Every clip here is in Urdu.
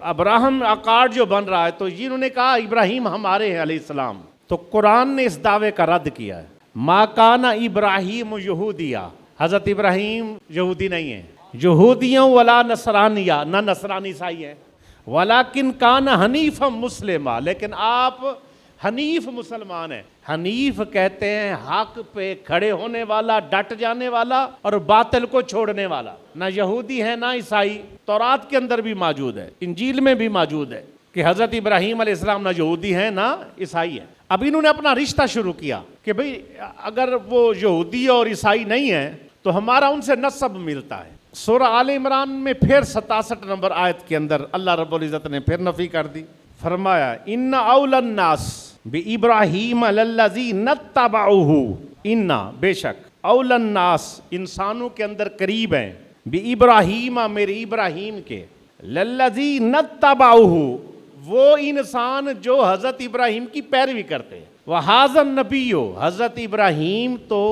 ابراہم اکارڈ جو بن رہا ہے تو انہوں نے کہا ابراہیم ہمارے ہیں علیہ السلام، تو قرآن نے اس دعوے کا رد کیا ہے۔ ما کان ابراہیم یہودیہ، حضرت ابراہیم یہودی نہیں ہیں، یہودیوں ولا نصرانیہ، نہ نصرانی عیسائی ہیں، ولیکن کان حنیفا مسلمہ، لیکن آپ حنیف مسلمان ہیں۔ حنیف کہتے ہیں حق پہ کھڑے ہونے والا، ڈٹ جانے والا اور باطل کو چھوڑنے والا۔ نہ یہودی ہے نہ عیسائی، تورات کے اندر بھی موجود ہے، انجیل میں بھی موجود ہے کہ حضرت ابراہیم علیہ السلام نہ یہودی ہیں نہ عیسائی ہیں۔ اب انہوں نے اپنا رشتہ شروع کیا کہ بھئی اگر وہ یہودی اور عیسائی نہیں ہیں تو ہمارا ان سے نسب ملتا ہے۔ سورہ آل عمران میں پھر 67 نمبر آیت کے اندر اللہ رب العزت نے پھر نفی کر دی، فرمایا ان اول الناس بِإِبْرَاهِيمَ لَلَّذِينَ اتَّبَعُوهُ، ان بے شک اول الناس انسانوں کے اندر قریب ہیں، بِإِبْرَاهِيمَ میرے ابراہیم کے، لَلَّذِينَ اتَّبَعُوهُ وہ انسان جو حضرت ابراہیم کی پیروی کرتے ہیں، وَهَذَا النَّبِيُّ حضرت ابراہیم تو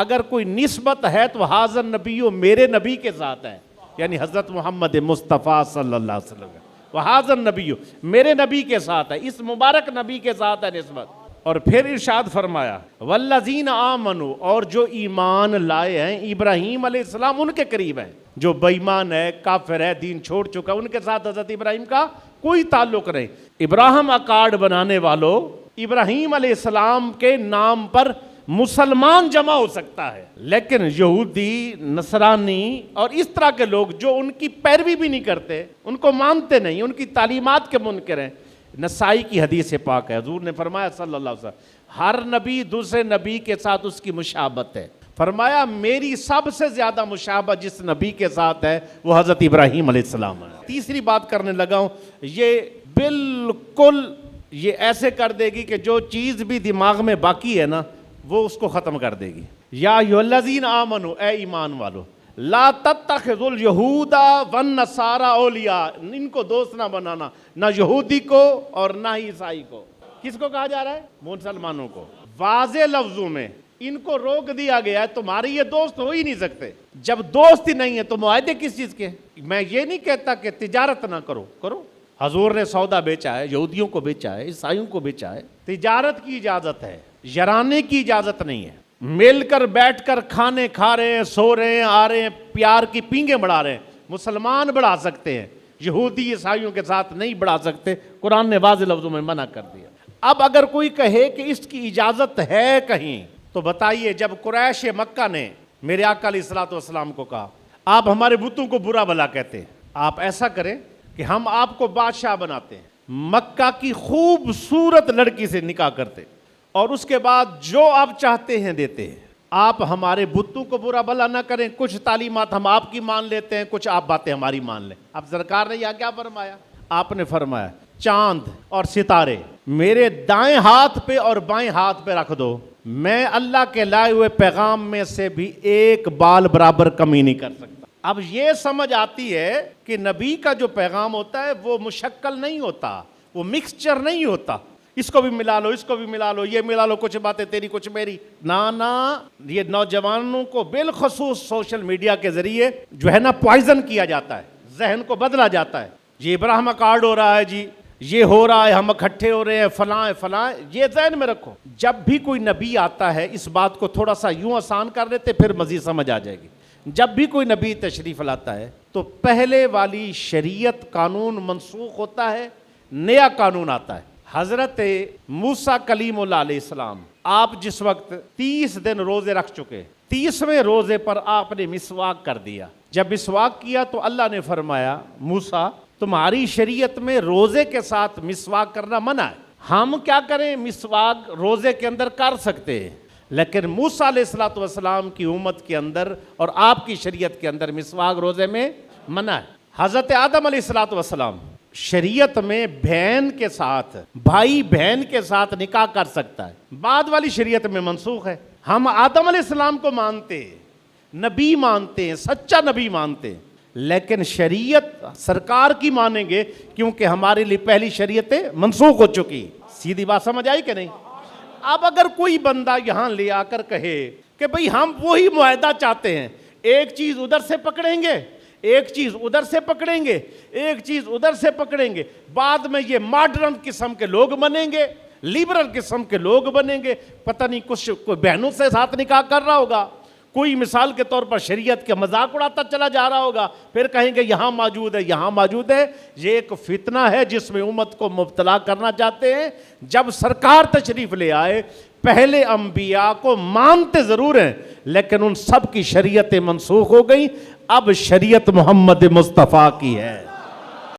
اگر کوئی نسبت ہے تو وَهَذَا النَّبِيُّ میرے نبی کے ساتھ ہے، یعنی حضرت محمد مصطفیٰ صلی اللہ علیہ وسلم، وَهَذَا النَّبِيُّ میرے نبی کے ساتھ ہے، اس مبارک نبی کے ساتھ ہے نسبت۔ اور پھر ارشاد فرمایا وَالَّذِينَ آمَنُوا اور جو ایمان لائے ہیں ابراہیم علیہ السلام ان کے قریب ہیں، جو بے ایمان ہے، کافر ہے، دین چھوڑ چکا، ان کے ساتھ حضرت ابراہیم کا کوئی تعلق نہیں۔ ابراہیم اکارڈ بنانے والوں، ابراہیم علیہ السلام کے نام پر مسلمان جمع ہو سکتا ہے، لیکن یہودی، نصرانی اور اس طرح کے لوگ جو ان کی پیروی بھی نہیں کرتے، ان کو مانتے نہیں، ان کی تعلیمات کے منکر ہیں۔ نسائی کی حدیث پاک ہے، حضور نے فرمایا صلی اللہ علیہ وسلم ہر نبی دوسرے نبی کے ساتھ اس کی مشابہت ہے، فرمایا میری سب سے زیادہ مشابہت جس نبی کے ساتھ ہے وہ حضرت ابراہیم علیہ السلام ہے۔ تیسری بات کرنے لگا ہوں، یہ بالکل یہ ایسے کر دے گی کہ جو چیز بھی دماغ میں باقی ہے نا وہ اس کو ختم کر دے گی۔ یا ایھا الذین آمنوا اے ایمان والو، لا تتخذوا اليہود والنصارى اولیاء ان کو دوست نہ بنانا، نہ یہودی کو اور نہ ہی عیسائی کو۔ کس کو کہا جا رہا ہے؟ مسلمانوں کو۔ واضح لفظوں میں ان کو روک دیا گیا ہے تمہارے یہ دوست ہو ہی نہیں سکتے۔ جب دوست ہی نہیں ہے تو معاہدے کس چیز کے؟ میں یہ نہیں کہتا کہ تجارت نہ کرو، کرو، حضور نے سودا بیچا ہے، یہودیوں کو بیچا ہے، عیسائیوں کو بیچا ہے، تجارت کی اجازت ہے، یارانے کی اجازت نہیں ہے۔ مل کر بیٹھ کر کھانے کھا رہے ہیں، سو رہے ہیں، آ رہے ہیں، پیار کی پینگیں بڑھا رہے ہیں، مسلمان بڑھا سکتے ہیں، یہودی عیسائیوں کے ساتھ نہیں بڑھا سکتے، قرآن نے واضح لفظوں میں منع کر دیا۔ اب اگر کوئی کہے کہ اس کی اجازت ہے کہیں تو بتائیے، جب قریش مکہ نے میرے آقا علیہ الصلوۃ والسلام کو کہا آپ ہمارے بتوں کو برا بھلا کہتے ہیں، آپ ایسا کریں کہ ہم آپ کو بادشاہ بناتے ہیں، مکہ کی خوبصورت لڑکی سے نکاح کرتے اور اس کے بعد جو آپ چاہتے ہیں دیتے ہیں، آپ ہمارے بتوں کو برا بھلا نہ کریں، کچھ تعلیمات ہم آپ کی مان لیتے ہیں، کچھ آپ باتیں ہماری مان لیں۔ اب سرکار نے یہاں کیا فرمایا؟ آپ نے فرمایا چاند اور ستارے میرے دائیں ہاتھ پہ اور بائیں ہاتھ پہ رکھ دو، میں اللہ کے لائے ہوئے پیغام میں سے بھی ایک بال برابر کمی نہیں کر سکتا۔ اب یہ سمجھ آتی ہے کہ نبی کا جو پیغام ہوتا ہے وہ مشکل نہیں ہوتا، وہ مکسچر نہیں ہوتا، اس کو بھی ملا لو، اس کو بھی ملا لو، یہ ملا لو، کچھ باتیں تیری کچھ میری، نہ یہ نوجوانوں کو بالخصوص سوشل میڈیا کے ذریعے جو ہے نا پوائزن کیا جاتا ہے، ذہن کو بدلا جاتا ہے۔ یہ ابراہیم کارڈ ہو رہا ہے جی، یہ ہو رہا ہے، ہم اکٹھے ہو رہے ہیں، فلاں فلاں، یہ ذہن میں رکھو۔ جب بھی کوئی نبی آتا ہے اس بات کو تھوڑا سا یوں آسان کر لیتے پھر مزید سمجھ آ جائے گی۔ جب بھی کوئی نبی تشریف لاتا ہے تو پہلے والی شریعت قانون منسوخ ہوتا ہے، نیا قانون آتا ہے۔ حضرت موسیٰ کلیم اللہ علیہ السلام، آپ جس وقت 30 دن روزے رکھ چکے، 30ویں روزے پر آپ نے مسواک کر دیا۔ جب مسواک کیا تو اللہ نے فرمایا موسیٰ تمہاری شریعت میں روزے کے ساتھ مسواک کرنا منع ہے، ہم کیا کریں، مسواک روزے کے اندر کر سکتے ہیں، لیکن موسیٰ علیہ الصلوۃ والسلام کی امت کے اندر اور آپ کی شریعت کے اندر مسواک روزے میں منع ہے۔ حضرت آدم علیہ الصلوۃ والسلام شریعت میں بہن کے ساتھ، بھائی بہن کے ساتھ نکاح کر سکتا ہے، بعد والی شریعت میں منسوخ ہے۔ ہم آدم علیہ السلام کو مانتے ہیں، نبی مانتے ہیں، سچا نبی مانتے ہیں، لیکن شریعت سرکار کی مانیں گے کیونکہ ہمارے لیے پہلی شریعتیں منسوخ ہو چکی۔ سیدھی بات سمجھ آئی کہ نہیں؟ اب اگر کوئی بندہ یہاں لے آ کر کہے کہ بھئی ہم وہی معاہدہ چاہتے ہیں، ایک چیز ادھر سے پکڑیں گے، ایک چیز ادھر سے پکڑیں گے، ایک چیز ادھر سے پکڑیں گے، بعد میں یہ ماڈرن قسم کے لوگ بنیں گے، لیبرل قسم کے لوگ بنیں گے، پتہ نہیں کچھ کوئی بہنوں سے ساتھ نکاح کر رہا ہوگا، کوئی مثال کے طور پر شریعت کے مذاق اڑاتا چلا جا رہا ہوگا، پھر کہیں گے یہاں موجود ہے، یہاں موجود ہے۔ یہ ایک فتنہ ہے جس میں امت کو مبتلا کرنا چاہتے ہیں۔ جب سرکار تشریف لے آئے، پہلے انبیاء کو مانتے ضرور ہیں لیکن ان سب کی شریعتیں منسوخ ہو گئی، اب شریعت محمد مصطفیٰ کی ہے۔